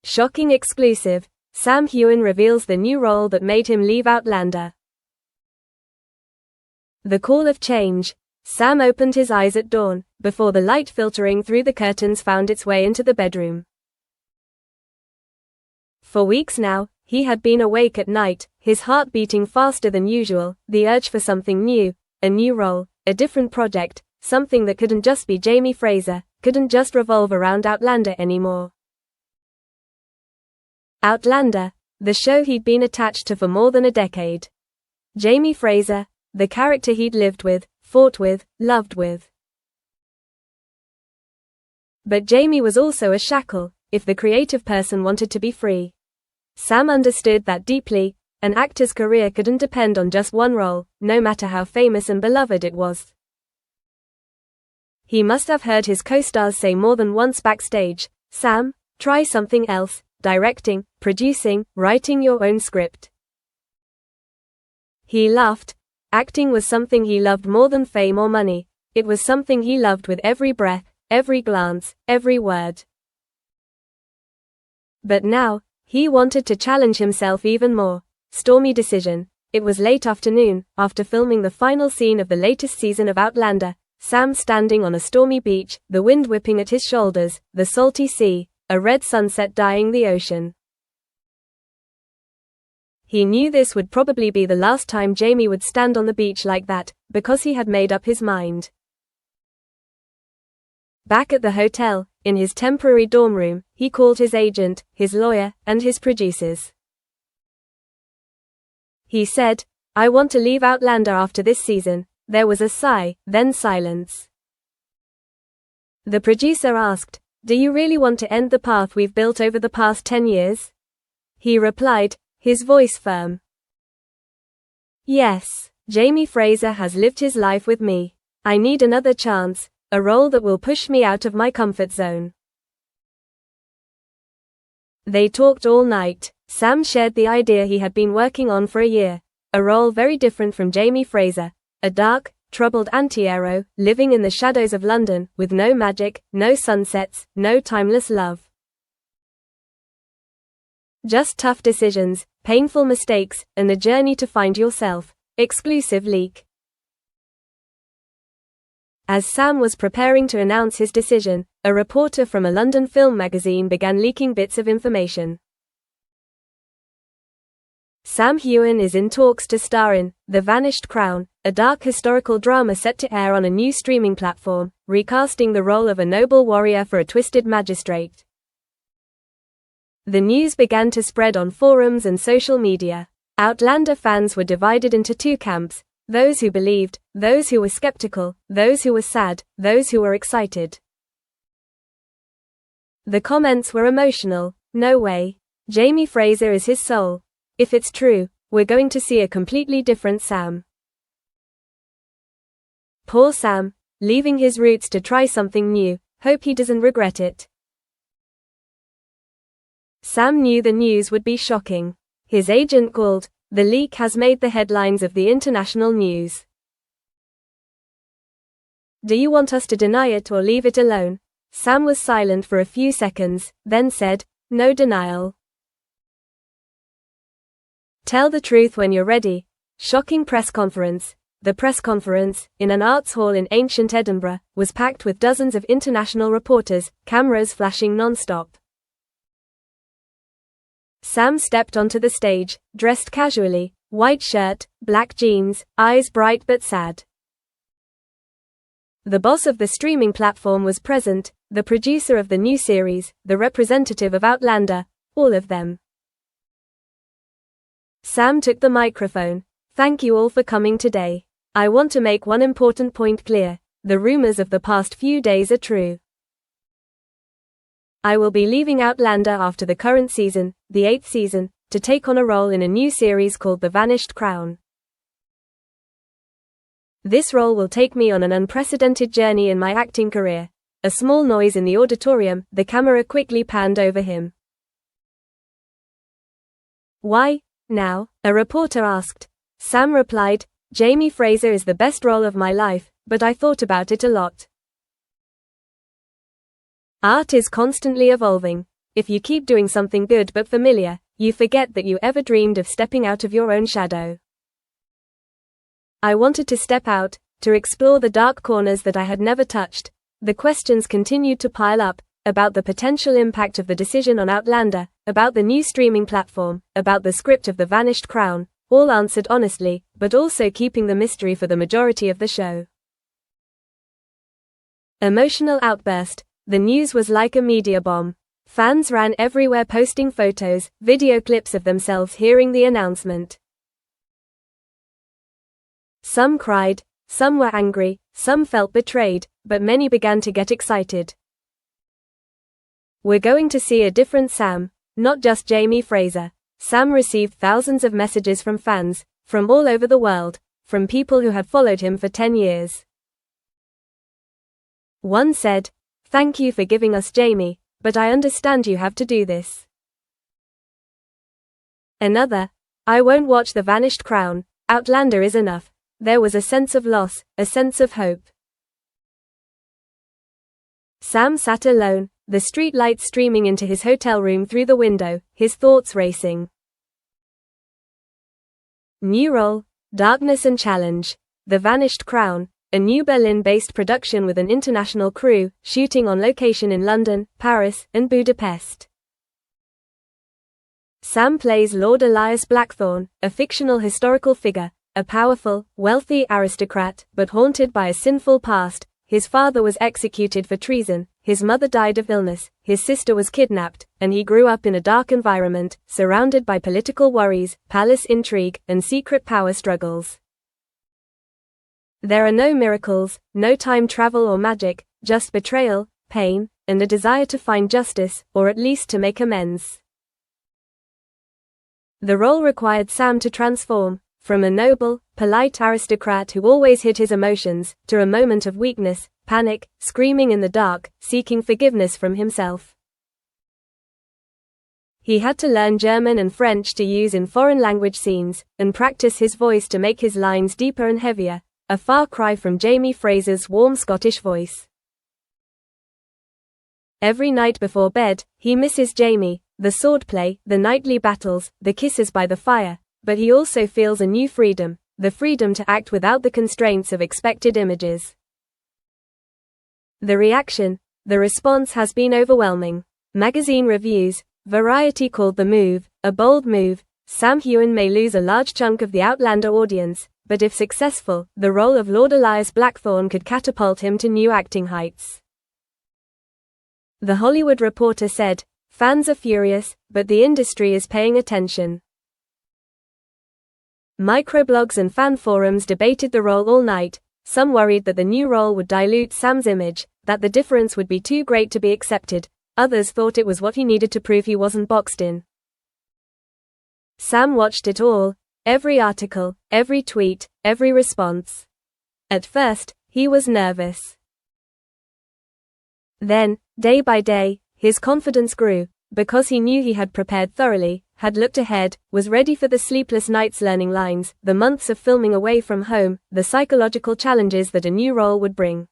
Shocking exclusive. Sam Heughan reveals the new role that made him leave Outlander. The call of change. Sam opened his eyes at dawn, before the light filtering through the curtains found its way into the bedroom. For weeks now, he had been awake at night, his heart beating faster than usual, the urge for something new, a new role, a different project, something that couldn't just be Jamie Fraser, couldn't just revolve around Outlander anymore. Outlander, the show he'd been attached to for more than a decade. Jamie Fraser, the character he'd lived with, fought with, loved with. But Jamie was also a shackle, if the creative person wanted to be free. Sam understood that deeply. An actor's career couldn't depend on just one role, no matter how famous and beloved it was. He must have heard his co-stars say more than once backstage, "Sam, try something else, directing, producing, writing your own script." He laughed. Acting was something he loved more than fame or money. It was something he loved with every breath, every glance, every word. But now, he wanted to challenge himself even more. Stormy decision. It was late afternoon, after filming the final scene of the latest season of Outlander, Sam standing on a stormy beach, the wind whipping at his shoulders, the salty sea, a red sunset dyeing the ocean. He knew this would probably be the last time Jamie would stand on the beach like that, because he had made up his mind. Back at the hotel, in his temporary dorm room, he called his agent, his lawyer, and his producers. He said, "I want to leave Outlander after this season." There was a sigh, then silence. The producer asked, "Do you really want to end the path we've built over the past 10 years? He replied, his voice firm. "Yes, Jamie Fraser has lived his life with me. I need another chance, a role that will push me out of my comfort zone." They talked all night. Sam shared the idea he had been working on for a year, a role very different from Jamie Fraser, a dark, troubled anti-hero, living in the shadows of London, with no magic, no sunsets, no timeless love. Just tough decisions, painful mistakes, and a journey to find yourself. Exclusive leak. As Sam was preparing to announce his decision, a reporter from a London film magazine began leaking bits of information. Sam Heughan is in talks to star in The Vanished Crown, a dark historical drama set to air on a new streaming platform, recasting the role of a noble warrior for a twisted magistrate. The news began to spread on forums and social media. Outlander fans were divided into two camps, those who believed, those who were skeptical, those who were sad, those who were excited. The comments were emotional. "No way. Jamie Fraser is his soul. If it's true, we're going to see a completely different Sam. Poor Sam, leaving his roots to try something new, hope he doesn't regret it." Sam knew the news would be shocking. His agent called, "The leak has made the headlines of the international news. Do you want us to deny it or leave it alone?" Sam was silent for a few seconds, then said, "No denial. Tell the truth when you're ready." Shocking press conference. The press conference, in an arts hall in ancient Edinburgh, was packed with dozens of international reporters, cameras flashing non-stop. Sam stepped onto the stage, dressed casually, white shirt, black jeans, eyes bright but sad. The boss of the streaming platform was present, the producer of the new series, the representative of Outlander, all of them. Sam took the microphone. "Thank you all for coming today. I want to make one important point clear. The rumors of the past few days are true. I will be leaving Outlander after the current season, the 8th season, to take on a role in a new series called The Vanished Crown. This role will take me on an unprecedented journey in my acting career." A small noise in the auditorium, the camera quickly panned over him. "Why now?" a reporter asked. Sam replied, "Jamie Fraser is the best role of my life, but I thought about it a lot. Art is constantly evolving. if you keep doing something good but familiar, you forget that you ever dreamed of stepping out of your own shadow. I wanted to step out, to explore the dark corners that I had never touched. The questions continued to pile up, about the potential impact of the decision on Outlander, about the new streaming platform, about the script of The Vanished Crown, all answered honestly, but also keeping the mystery for the majority of the show. Emotional outburst. The news was like a media bomb. Fans ran everywhere posting photos, video clips of themselves hearing the announcement. Some cried, some were angry, some felt betrayed, but many began to get excited. We're going to see a different Sam, not just Jamie Fraser. Sam received thousands of messages from fans, from all over the world, from people who had followed him for 10 years. One said, "Thank you for giving us Jamie, but I understand you have to do this." Another, "I won't watch The Vanished Crown, Outlander is enough." There was a sense of loss, a sense of hope. Sam sat alone, the street lights streaming into his hotel room through the window, his thoughts racing. New role, darkness and challenge. The Vanished Crown, a new Berlin-based production with an international crew, shooting on location in London, Paris, and Budapest. Sam plays Lord Elias Blackthorne, a fictional historical figure, a powerful, wealthy aristocrat, but haunted by a sinful past. His father was executed for treason, his mother died of illness, his sister was kidnapped, and he grew up in a dark environment, surrounded by political worries, palace intrigue, and secret power struggles. There are no miracles, no time travel or magic, just betrayal, pain, and a desire to find justice, or at least to make amends. The role required Sam to transform, from a noble, polite aristocrat who always hid his emotions, to a moment of weakness, panic, screaming in the dark, seeking forgiveness from himself. He had to learn German and French to use in foreign language scenes, and practice his voice to make his lines deeper and heavier, a far cry from Jamie Fraser's warm Scottish voice. Every night before bed, he misses Jamie, the swordplay, the nightly battles, the kisses by the fire, but he also feels a new freedom, the freedom to act without the constraints of expected images. The reaction, the response has been overwhelming. Magazine reviews, Variety called the move a bold move. Sam Heughan may lose a large chunk of the Outlander audience, but if successful, the role of Lord Elias Blackthorne could catapult him to new acting heights. The Hollywood Reporter said, "Fans are furious, but the industry is paying attention." Microblogs and fan forums debated the role all night. Some worried that the new role would dilute Sam's image, that the difference would be too great to be accepted. Others thought it was what he needed to prove he wasn't boxed in. Sam watched it all, every article, every tweet, every response. At first, he was nervous. Then, day by day, his confidence grew, because he knew he had prepared thoroughly, had looked ahead, was ready for the sleepless nights learning lines, the months of filming away from home, the psychological challenges that a new role would bring.